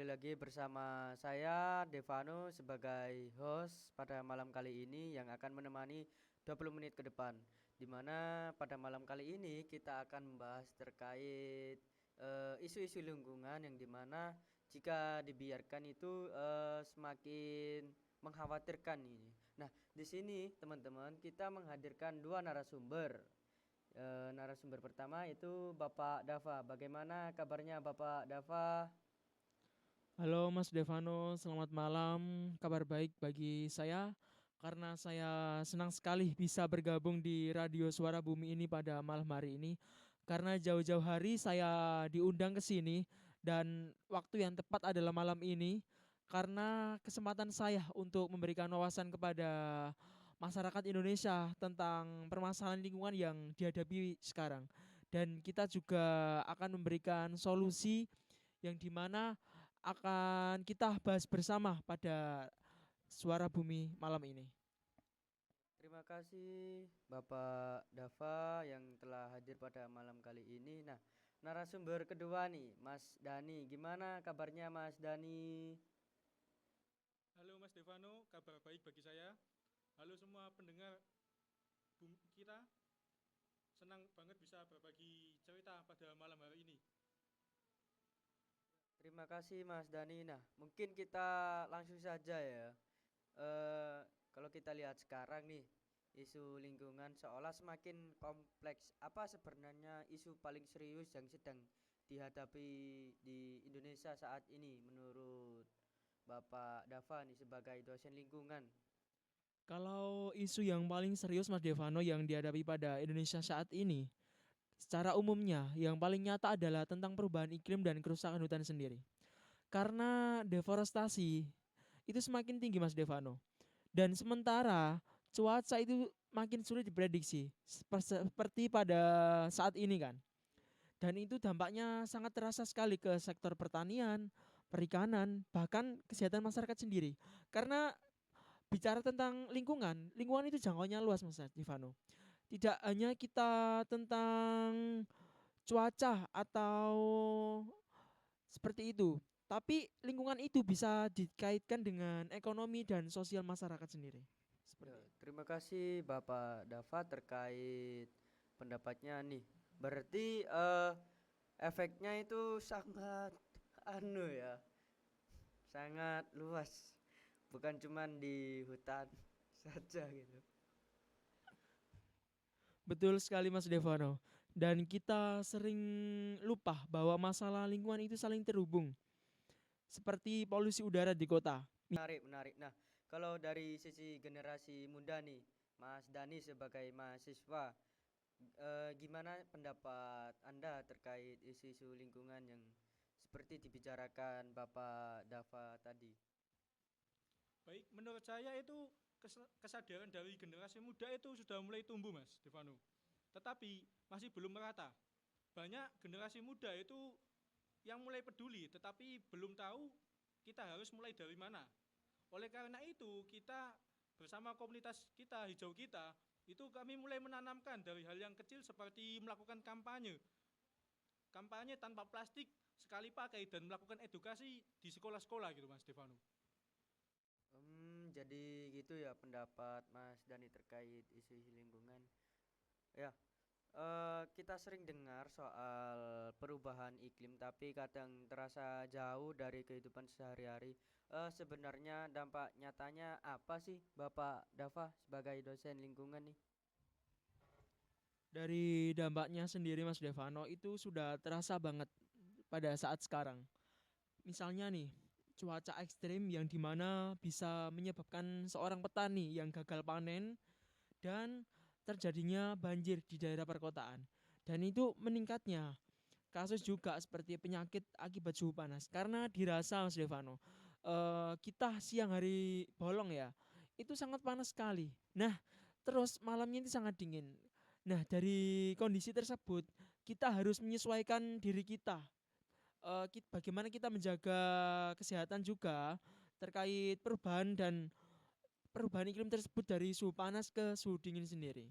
lagi bersama saya Devano sebagai host pada malam kali ini yang akan menemani 20 menit ke depan. Di mana pada malam kali ini kita akan membahas terkait isu-isu lingkungan yang dimana jika dibiarkan itu semakin mengkhawatirkan ini. Nah, di sini teman-teman kita menghadirkan dua narasumber. Narasumber pertama itu Bapak Dava. Bagaimana kabarnya Bapak Dava? Halo Mas Devano, selamat malam. Kabar baik bagi saya karena saya senang sekali bisa bergabung di Radio Suara Bumi ini pada malam hari ini. Karena jauh-jauh hari saya diundang ke sini dan waktu yang tepat adalah malam ini karena kesempatan saya untuk memberikan wawasan kepada masyarakat Indonesia tentang permasalahan lingkungan yang dihadapi sekarang. Dan kita juga akan memberikan solusi yang dimana akan kita bahas bersama pada Suara Bumi malam ini. Terima kasih Bapak Dava yang telah hadir pada malam kali ini. Nah, narasumber kedua nih, Mas Dani. Gimana kabarnya Mas Dani? Halo Mas Devano, kabar baik bagi saya. Halo semua pendengar kita, senang banget bisa berbagi cerita pada malam hari ini. Terima kasih Mas Dani. Nah, mungkin kita langsung saja ya. Kalau kita lihat sekarang nih, isu lingkungan seolah semakin kompleks. Apa sebenarnya isu paling serius yang sedang dihadapi di Indonesia saat ini menurut Bapak Dava nih sebagai dosen lingkungan? Kalau isu yang paling serius Mas Devano yang dihadapi pada Indonesia saat ini, secara umumnya yang paling nyata adalah tentang perubahan iklim dan kerusakan hutan sendiri. Karena deforestasi itu semakin tinggi Mas Devano. Dan sementara cuaca itu makin sulit diprediksi seperti pada saat ini kan. Dan itu dampaknya sangat terasa sekali ke sektor pertanian, perikanan, bahkan kesehatan masyarakat sendiri. Karena bicara tentang lingkungan, lingkungan itu jangkauannya luas Mas Divano. Tidak hanya kita tentang cuaca atau seperti itu, tapi lingkungan itu bisa dikaitkan dengan ekonomi dan sosial masyarakat sendiri. Ya, Seperti itu. terima kasih Bapak Dava terkait pendapatnya nih. Berarti efeknya itu sangat anu ya, sangat luas. Bukan cuman di hutan saja gitu. Betul sekali Mas Devano. Dan kita sering lupa bahwa masalah lingkungan itu saling terhubung. Seperti polusi udara di kota. Menarik, menarik. Nah, kalau dari sisi generasi muda nih, Mas Dani sebagai mahasiswa, gimana pendapat Anda terkait isu-isu lingkungan yang seperti dibicarakan Bapak Dava tadi? Baik, menurut saya itu kesadaran dari generasi muda itu sudah mulai tumbuh Mas Devano. Tetapi masih belum merata. Banyak generasi muda itu yang mulai peduli tetapi belum tahu kita harus mulai dari mana. Oleh karena itu, kita bersama komunitas kita, hijau kita, itu kami mulai menanamkan dari hal yang kecil seperti melakukan kampanye. Kampanye tanpa plastik, sekali pakai dan melakukan edukasi di sekolah-sekolah gitu Mas Stefano. Jadi gitu ya pendapat Mas Dani terkait isu-isu lingkungan. Ya, kita sering dengar soal perubahan iklim, tapi kadang terasa jauh dari kehidupan sehari-hari. Sebenarnya dampak nyatanya apa sih, Bapak Dava sebagai dosen lingkungan nih? Dari dampaknya sendiri Mas Devano itu sudah terasa banget pada saat sekarang. Misalnya nih, cuaca ekstrim yang dimana bisa menyebabkan seorang petani yang gagal panen dan terjadinya banjir di daerah perkotaan. Dan itu meningkatnya kasus juga seperti penyakit akibat suhu panas. Karena dirasa Mas Devano, kita siang hari bolong ya, itu sangat panas sekali. Nah, terus malamnya itu sangat dingin. Nah, dari kondisi tersebut, kita harus menyesuaikan diri kita. Bagaimana kita menjaga kesehatan juga terkait perubahan iklim tersebut dari suhu panas ke suhu dingin sendiri.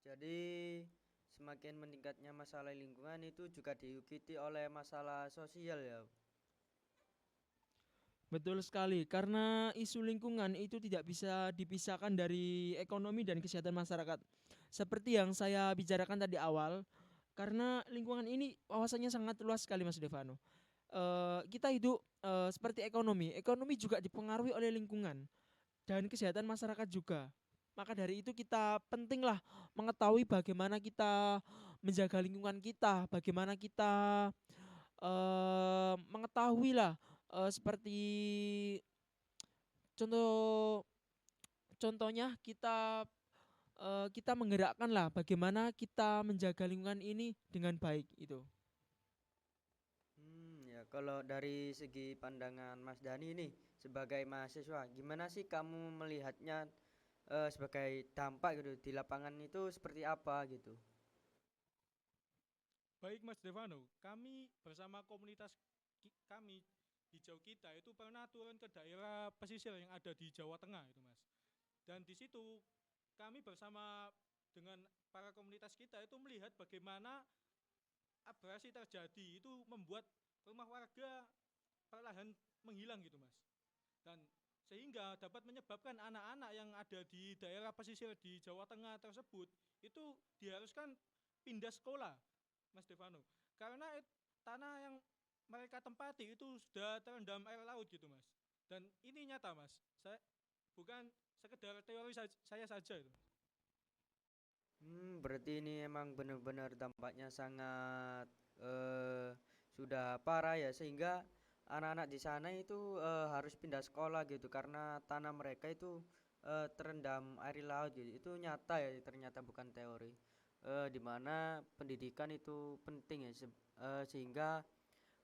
Jadi semakin meningkatnya masalah lingkungan itu juga diikuti oleh masalah sosial ya. Betul sekali, karena isu lingkungan itu tidak bisa dipisahkan dari ekonomi dan kesehatan masyarakat. Seperti yang saya bicarakan tadi awal, karena lingkungan ini wawasannya sangat luas sekali Mas Devano. Kita hidup seperti ekonomi, ekonomi juga dipengaruhi oleh lingkungan dan kesehatan masyarakat juga. Maka dari itu kita pentinglah mengetahui bagaimana kita menjaga lingkungan kita, bagaimana kita mengetahui lah seperti contoh contohnya kita menggerakkan lah bagaimana kita menjaga lingkungan ini dengan baik itu. Ya kalau dari segi pandangan Mas Dani nih sebagai mahasiswa, gimana sih kamu melihatnya sebagai dampak gitu di lapangan itu seperti apa gitu? Baik Mas Devano, kami bersama komunitas kami hijau kita itu pernah turun ke daerah pesisir yang ada di Jawa Tengah itu Mas. Dan di situ kami bersama dengan para komunitas kita itu melihat bagaimana abrasi terjadi itu membuat rumah warga perlahan menghilang gitu Mas. Dan sehingga dapat menyebabkan anak-anak yang ada di daerah pesisir di Jawa Tengah tersebut itu diharuskan pindah sekolah, Mas Devano. Karena tanah yang mereka tempati itu sudah terendam air laut gitu, Mas. Dan ini nyata, Mas. Saya bukan sekedar teori saya saja itu. Berarti ini emang benar-benar dampaknya sangat eh, sudah parah ya sehingga anak-anak di sana itu harus pindah sekolah gitu karena tanah mereka itu terendam air laut gitu. Itu nyata ya ternyata bukan teori. Di mana pendidikan itu penting ya sehingga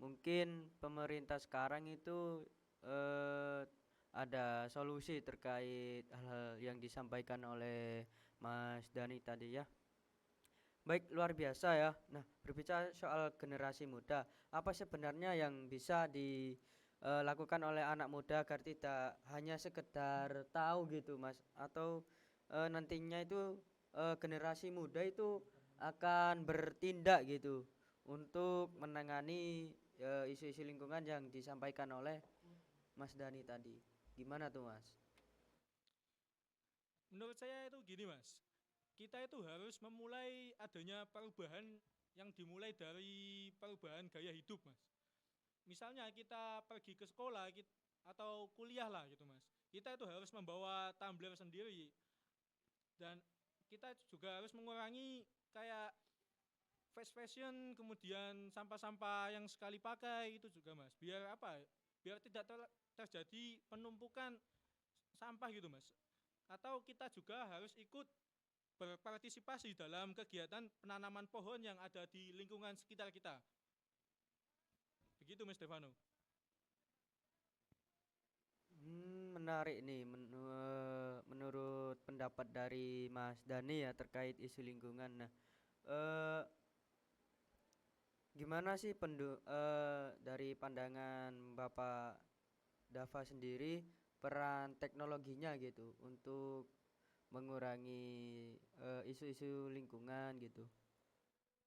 mungkin pemerintah sekarang itu eh, ada solusi terkait hal-hal yang disampaikan oleh Mas Dani tadi ya. Baik, luar biasa ya. Nah, berbicara soal generasi muda, apa sebenarnya yang bisa dilakukan oleh anak muda agar tidak hanya sekedar tahu gitu, Mas? Atau nantinya itu generasi muda itu akan bertindak gitu untuk menangani isu-isu lingkungan yang disampaikan oleh Mas Dani tadi. Gimana tuh, Mas? Menurut saya itu gini, Mas. Kita itu harus memulai adanya perubahan yang dimulai dari perubahan gaya hidup, Mas. Misalnya kita pergi ke sekolah atau kuliah lah gitu, Mas. Kita itu harus membawa tumbler sendiri dan kita juga harus mengurangi kayak fast fashion kemudian sampah-sampah yang sekali pakai itu juga Mas. Biar apa? Biar tidak terjadi penumpukan sampah gitu Mas. Atau kita juga harus ikut berpartisipasi dalam kegiatan penanaman pohon yang ada di lingkungan sekitar kita. Begitu Mas Stefano. Menarik nih menurut pendapat dari Mas Dani ya terkait isu lingkungan. Nah, eh, gimana sih dari pandangan Bapak Dava sendiri peran teknologinya gitu untuk mengurangi isu-isu lingkungan gitu.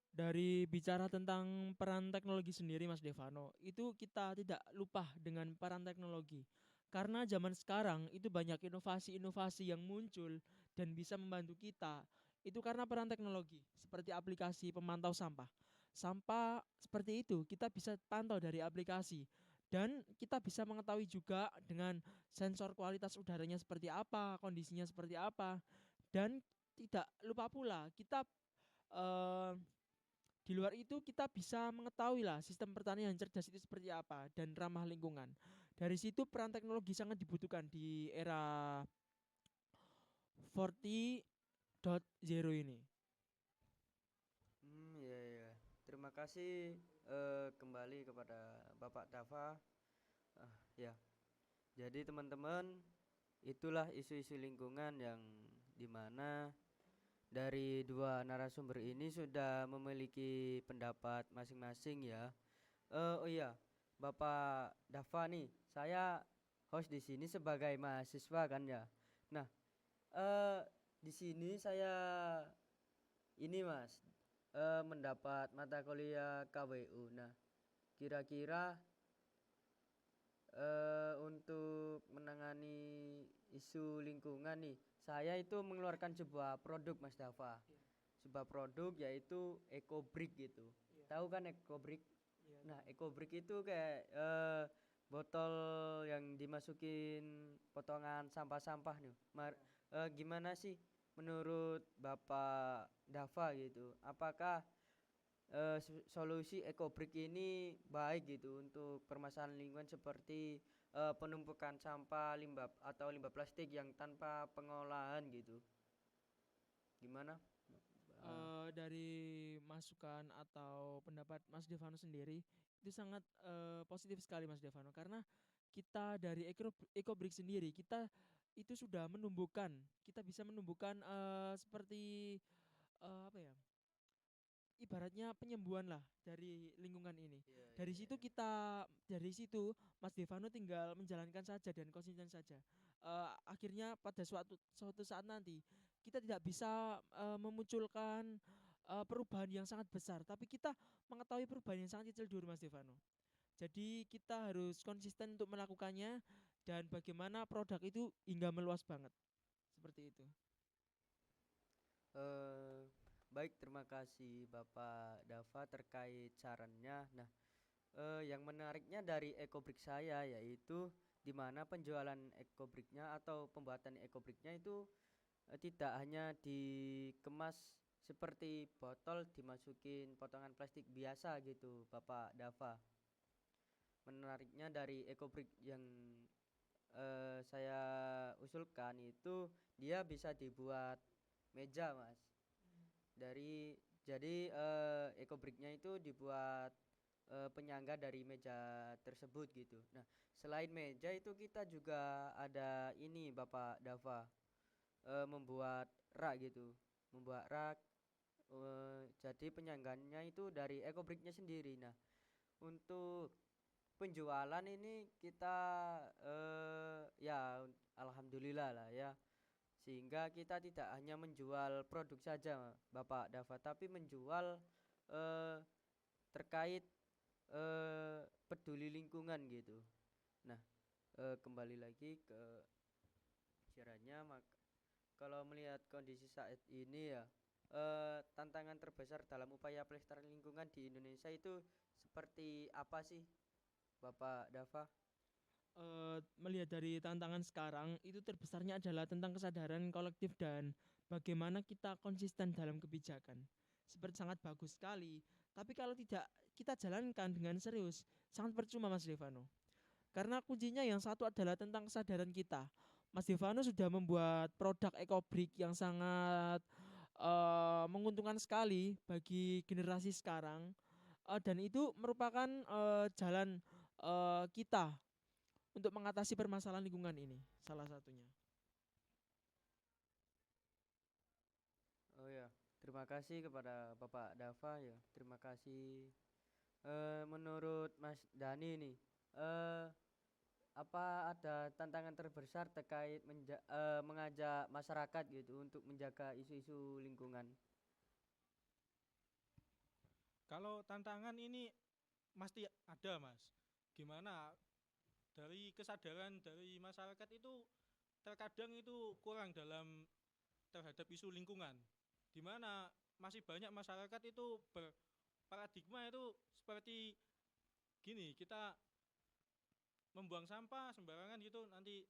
Dari bicara tentang peran teknologi sendiri Mas Devano, itu kita tidak lupa dengan peran teknologi. Karena zaman sekarang itu banyak inovasi-inovasi yang muncul dan bisa membantu kita. Itu karena peran teknologi, seperti aplikasi pemantau sampah. Sampah seperti itu kita bisa pantau dari aplikasi dan kita bisa mengetahui juga dengan sensor kualitas udaranya seperti apa, kondisinya seperti apa. Dan tidak lupa pula kita eh, di luar itu kita bisa mengetahui lah sistem pertanian yang cerdas itu seperti apa dan ramah lingkungan. Dari situ peran teknologi sangat dibutuhkan di era 40.0 ini. Ya ya. Terima kasih kembali kepada Bapak Dava. Ya. Jadi teman-teman, itulah isu-isu lingkungan yang dimana dari dua narasumber ini sudah memiliki pendapat masing-masing ya. Oh iya, Bapak Dava nih, saya host di sini sebagai mahasiswa kan ya. Nah, eh di sini saya ini Mas mendapat mata kuliah KWU. Nah, kira-kira Untuk menangani isu lingkungan nih, saya itu mengeluarkan sebuah produk Mas Dava. Iya. Sebuah produk yaitu EcoBrick gitu. Iya. Tahu kan EcoBrick? Iya, Nah, tahu. EcoBrick itu kayak botol yang dimasukin potongan sampah-sampah nih. Iya. Gimana sih menurut Bapak Dava gitu? Apakah solusi EcoBrick ini baik gitu untuk permasalahan lingkungan seperti penumpukan sampah limbah atau limbah plastik yang tanpa pengolahan gitu? Gimana? Eh, Dari masukan atau pendapat Mas Devano sendiri itu sangat positif sekali Mas Devano, karena kita dari EcoBrick sendiri kita itu sudah menumbuhkan, kita bisa menumbuhkan seperti apa ya, ibaratnya penyembuhan lah dari lingkungan ini. iya, Dari iya, situ iya. dari situ Mas Devano tinggal menjalankan saja dan konsisten saja. Akhirnya pada suatu saat nanti kita tidak bisa memunculkan perubahan yang sangat besar, tapi kita mengetahui perubahan yang sangat kecil dulu Mas Devano. Jadi kita harus konsisten untuk melakukannya dan bagaimana produk itu hingga meluas banget. Seperti itu. Eh, Baik, terima kasih Bapak Dava terkait sarannya. Nah, yang menariknya dari EcoBrick saya yaitu di mana penjualan EcoBricknya atau pembuatan EcoBricknya itu tidak hanya dikemas seperti botol dimasukin potongan plastik biasa gitu Bapak Dava. Menariknya dari EcoBrick yang saya usulkan itu dia bisa dibuat meja Mas. Dari jadi EcoBricknya itu dibuat penyangga dari meja tersebut gitu. Nah, selain meja itu kita juga ada ini Bapak Dava, membuat rak gitu, membuat rak. Jadi penyangganya itu dari EcoBricknya sendiri. Nah, untuk penjualan ini kita ya alhamdulillah lah ya, sehingga kita tidak hanya menjual produk saja Bapak Dava, tapi menjual eh, terkait peduli lingkungan gitu. Nah, kembali lagi ke bicaranya, kalau melihat kondisi saat ini ya, tantangan terbesar dalam upaya pelestarian lingkungan di Indonesia itu seperti apa sih Bapak Dava? Melihat dari tantangan sekarang itu terbesarnya adalah tentang kesadaran kolektif dan bagaimana kita konsisten dalam kebijakan. Seperti sangat bagus sekali, tapi kalau tidak kita jalankan dengan serius, sangat percuma Mas Devano. Karena kuncinya yang satu adalah tentang kesadaran kita. Mas Devano sudah membuat produk EcoBrick yang sangat menguntungkan sekali bagi generasi sekarang. Dan itu merupakan jalan kita untuk mengatasi permasalahan lingkungan ini, salah satunya. Oh ya, terima kasih kepada Bapak Dava ya. Terima kasih. Menurut Mas Dani nih, eh apa ada tantangan terbesar terkait mengajak masyarakat gitu untuk menjaga isu-isu lingkungan? Kalau tantangan ini pasti ada, Mas. Gimana dari kesadaran dari masyarakat itu terkadang itu kurang dalam terhadap isu lingkungan. Di mana masih banyak masyarakat itu berparadigma itu seperti gini, kita membuang sampah sembarangan gitu, nanti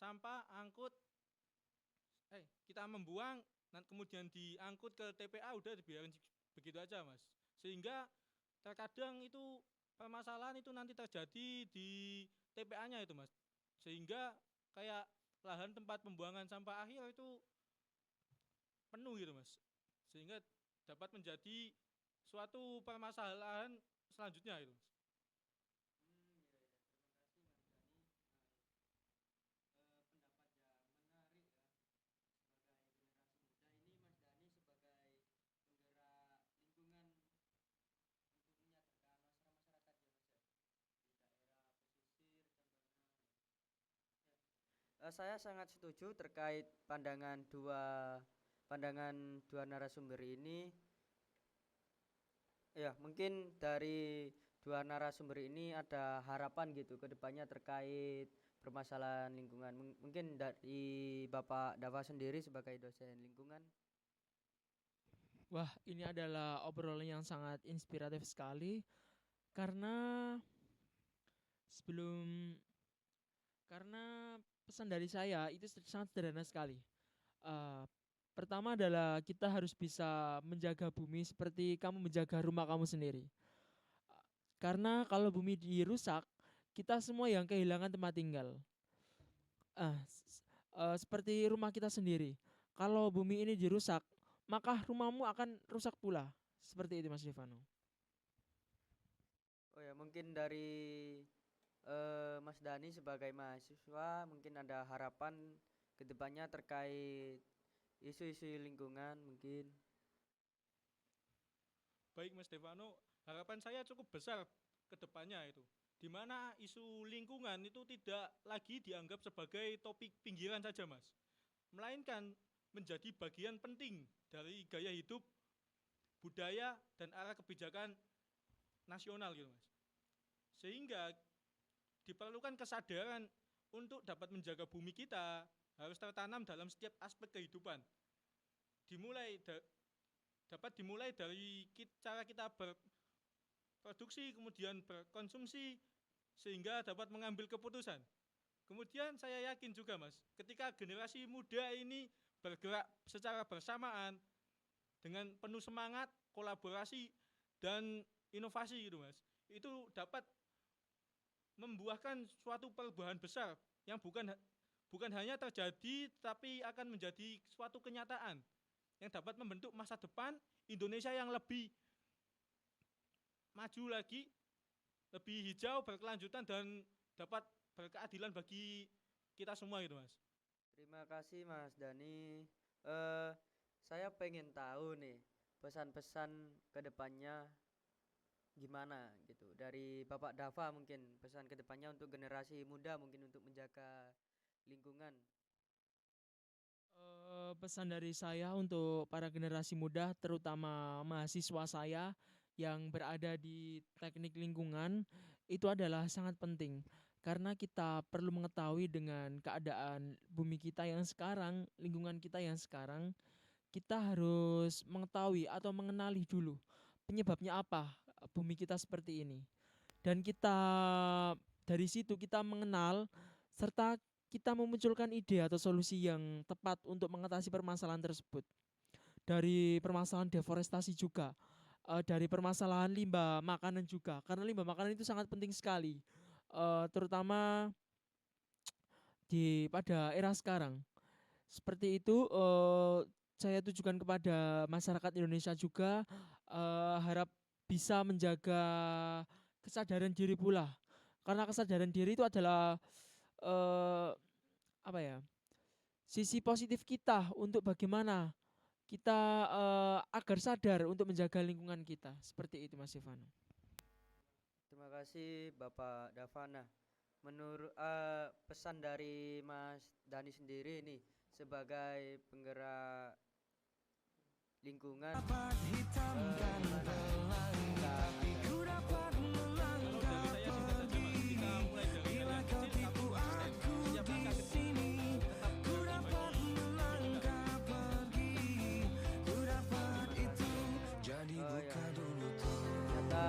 sampah angkut, kita membuang dan kemudian diangkut ke TPA udah dibiarin begitu aja Mas, sehingga terkadang itu permasalahan itu nanti terjadi di TPA-nya itu Mas, sehingga kayak lahan tempat pembuangan sampah akhir itu penuh gitu Mas, sehingga dapat menjadi suatu permasalahan selanjutnya itu Mas. Saya sangat setuju terkait pandangan dua narasumber ini. Ya, mungkin dari dua narasumber ini ada harapan gitu ke depannya terkait permasalahan lingkungan. Mungkin dari Bapak Dava sendiri sebagai dosen lingkungan. Wah, ini adalah obrolan yang sangat inspiratif sekali karena sebelum karena pesan dari saya itu sangat sederhana sekali. Eh, Pertama adalah kita harus bisa menjaga bumi seperti kamu menjaga rumah kamu sendiri. Karena kalau bumi dirusak, kita semua yang kehilangan tempat tinggal. Seperti rumah kita sendiri. Kalau bumi ini dirusak, maka rumahmu akan rusak pula. Seperti itu Mas Devano. Oh ya, mungkin dari Mas Dani sebagai mahasiswa mungkin ada harapan ke depannya terkait isu-isu lingkungan mungkin. Baik Mas Devano, harapan saya cukup besar ke depannya itu. Di mana isu lingkungan itu tidak lagi dianggap sebagai topik pinggiran saja Mas. Melainkan menjadi bagian penting dari gaya hidup, budaya, dan arah kebijakan nasional gitu Mas. Sehingga diperlukan kesadaran untuk dapat menjaga bumi kita harus tertanam dalam setiap aspek kehidupan. Dimulai dapat dimulai dari cara kita berproduksi, kemudian berkonsumsi, sehingga dapat mengambil keputusan. Kemudian saya yakin juga Mas, ketika generasi muda ini bergerak secara bersamaan dengan penuh semangat, kolaborasi, dan inovasi gitu Mas, itu dapat membuahkan suatu perubahan besar yang bukan hanya terjadi tapi akan menjadi suatu kenyataan yang dapat membentuk masa depan Indonesia yang lebih maju lagi, lebih hijau, berkelanjutan dan dapat berkeadilan bagi kita semua gitu Mas. Terima kasih Mas Dani. Saya pengen tahu nih pesan-pesan ke depannya gimana gitu dari Bapak Dava, mungkin pesan ke depannya untuk generasi muda mungkin untuk menjaga lingkungan. Pesan dari saya untuk para generasi muda, terutama mahasiswa saya yang berada di teknik lingkungan, itu adalah sangat penting. Karena kita perlu mengetahui dengan keadaan bumi kita yang sekarang, lingkungan kita yang sekarang, kita harus mengetahui atau mengenali dulu penyebabnya apa bumi kita seperti ini. Dan kita dari situ kita mengenal serta kita memunculkan ide atau solusi yang tepat untuk mengatasi permasalahan tersebut. Dari permasalahan deforestasi juga, dari permasalahan limbah makanan juga, karena limbah makanan itu sangat penting sekali, terutama pada era sekarang. Seperti itu, saya tujukan kepada masyarakat Indonesia juga, harap bisa menjaga kesadaran diri pula, karena kesadaran diri itu adalah eh, apa ya, sisi positif kita untuk bagaimana kita agar sadar untuk menjaga lingkungan kita. Seperti itu Mas Ivano. Terima kasih Bapak Davana. Menurut pesan dari Mas Dani sendiri nih sebagai penggerak lingkungan, gimana kita Kalau dari saya singkat saja Mas, kita mulai dari hal yang kecil tapi konsisten. Setiap langkah kecil tetap berarti bagi kita. oh ya ternyata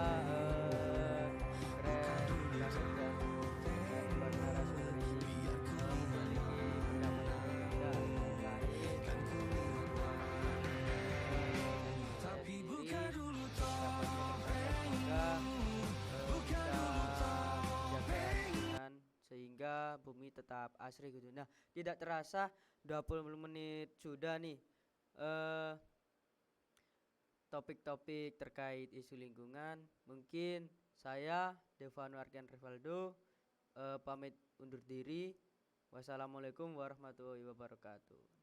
keren kita kerja dua narasumber ini memiliki pendapat yang berbeda terkait lingkungan. Saya sendiri dapat menekankan semoga bisa menjaga lingkungan sehingga bumi tetap asri gitu. Nah, tidak terasa 20 menit sudah nih topik-topik terkait isu lingkungan. Mungkin saya Devano Arkian Rivaldo pamit undur diri. Wassalamualaikum warahmatullahi wabarakatuh.